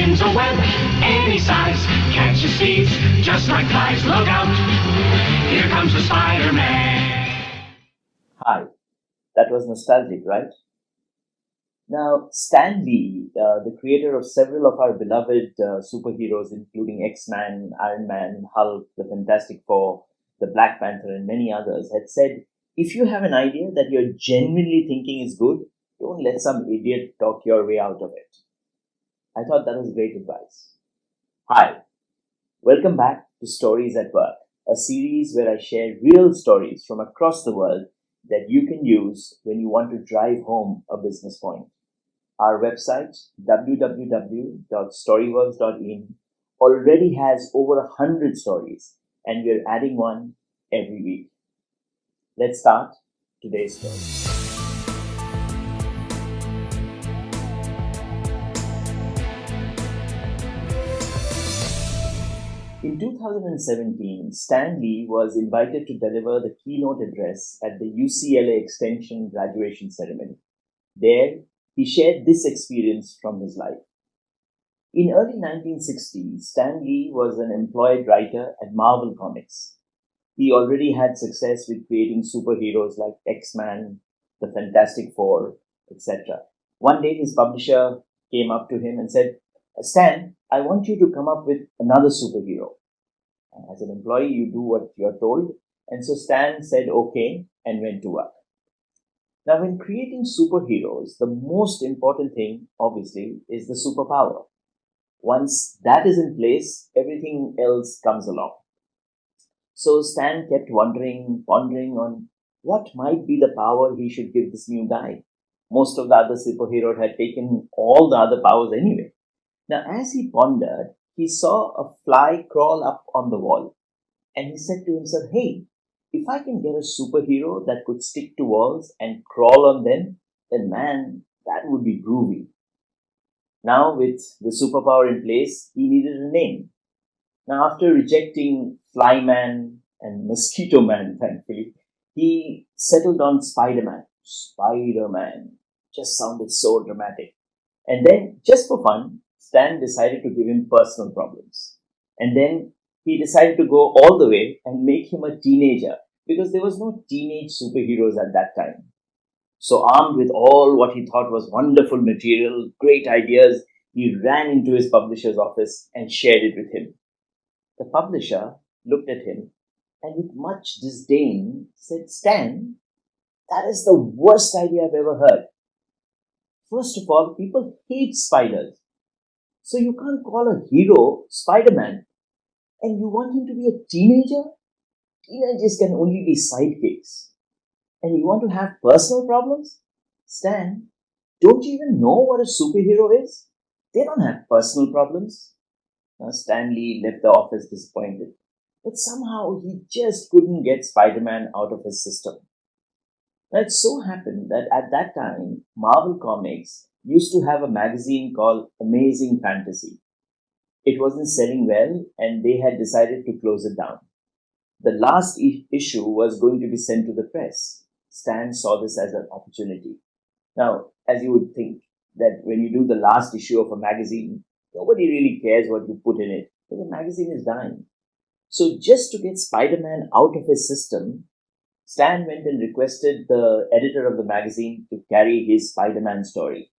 spins a web any size, catches thieves just like flies. Look out, here comes the Spider-Man. Hi, that was nostalgic, right? Now, Stan Lee, the creator of several of our beloved superheroes, including X-Man, Iron Man, Hulk, the Fantastic Four, the Black Panther, and many others, had said, if you have an idea that you're genuinely thinking is good, don't let some idiot talk your way out of it. I thought that was great advice. Hi, welcome back to Stories at Work, a series where I share real stories from across the world that you can use when you want to drive home a business point. Our website, www.storyworks.in, already has over 100 stories, and we're adding one every week. Let's start today's story. In 2017, Stan Lee was invited to deliver the keynote address at the UCLA Extension graduation ceremony. There, he shared this experience from his life. In early 1960s, Stan Lee was an employed writer at Marvel Comics. He already had success with creating superheroes like X-Man, the Fantastic Four, etc. One day, his publisher came up to him and said, Stan, I want you to come up with another superhero. As an employee, you do what you're told. And so Stan said okay and went to work. Now, when creating superheroes, the most important thing, obviously, is the superpower. Once that is in place, everything else comes along. So Stan kept pondering on what might be the power he should give this new guy. Most of the other superheroes had taken all the other powers anyway. Now, as he pondered, he saw a fly crawl up on the wall. And he said to himself, hey, if I can get a superhero that could stick to walls and crawl on them, then man, that would be groovy. Now, with the superpower in place, he needed a name. Now, after rejecting Flyman and Mosquito Man, thankfully, he settled on Spiderman. Spider-Man just sounded so dramatic. And then, just for fun, Stan decided to give him personal problems. And then he decided to go all the way and make him a teenager because there was no teenage superheroes at that time. So armed with all what he thought was wonderful material, great ideas, he ran into his publisher's office and shared it with him. The publisher looked at him and with much disdain said, Stan, that is the worst idea I've ever heard. First of all, people hate spiders. So you can't call a hero Spider-Man. And you want him to be a teenager? Teenagers can only be sidekicks. And you want to have personal problems? Stan, don't you even know what a superhero is? They don't have personal problems. Now, Stan Lee left the office disappointed. But somehow he just couldn't get Spider-Man out of his system. Now, it so happened that at that time, Marvel Comics used to have a magazine called Amazing Fantasy. It wasn't selling well, and they had decided to close it down. The last issue was going to be sent to the press. Stan saw this as an opportunity. Now, as you would think, that when you do the last issue of a magazine, nobody really cares what you put in it, because the magazine is dying. So just to get Spider-Man out of his system, Stan went and requested the editor of the magazine to carry his Spider-Man story.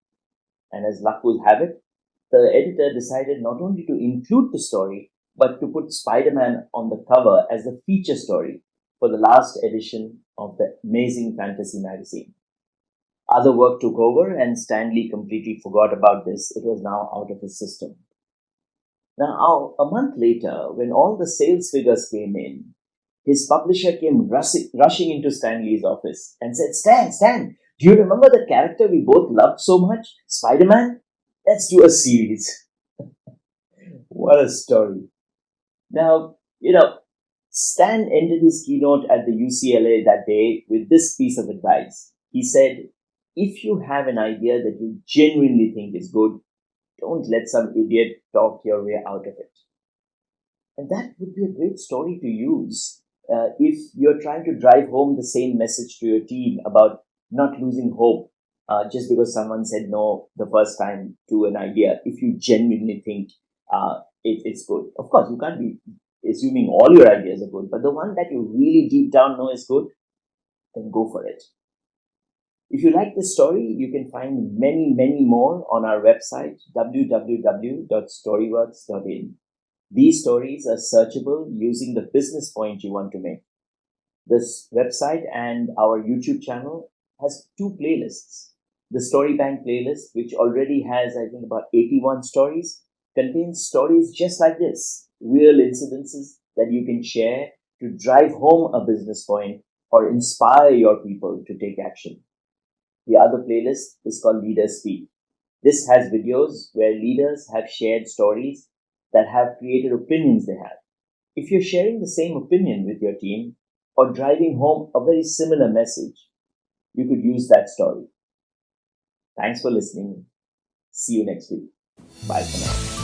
And as luck would have it, the editor decided not only to include the story, but to put Spider-Man on the cover as the feature story for the last edition of the Amazing Fantasy magazine. Other work took over and Stan Lee completely forgot about this. It was now out of his system. Now, a month later, when all the sales figures came in, his publisher came rushing into Stan Lee's office and said, Stan, do you remember the character we both loved so much, Spider-Man? Let's do a series. What a story. Now, Stan ended his keynote at the UCLA that day with this piece of advice. He said, if you have an idea that you genuinely think is good, don't let some idiot talk your way out of it. And that would be a great story to use if you're trying to drive home the same message to your team about not losing hope just because someone said no the first time to an idea, if you genuinely think it's good. Of course, you can't be assuming all your ideas are good, but the one that you really deep down know is good, then go for it. If you like this story, you can find many, many more on our website, www.storyworks.in. These stories are searchable using the business point you want to make. This website and our YouTube channel has 2 playlists. The Story Bank playlist, which already has, I think, about 81 stories, contains stories just like this, real incidences that you can share to drive home a business point or inspire your people to take action. The other playlist is called Leaders Speak. This has videos where leaders have shared stories that have created opinions they have. If you're sharing the same opinion with your team or driving home a very similar message, you could use that story. Thanks for listening. See you next week. Bye for now.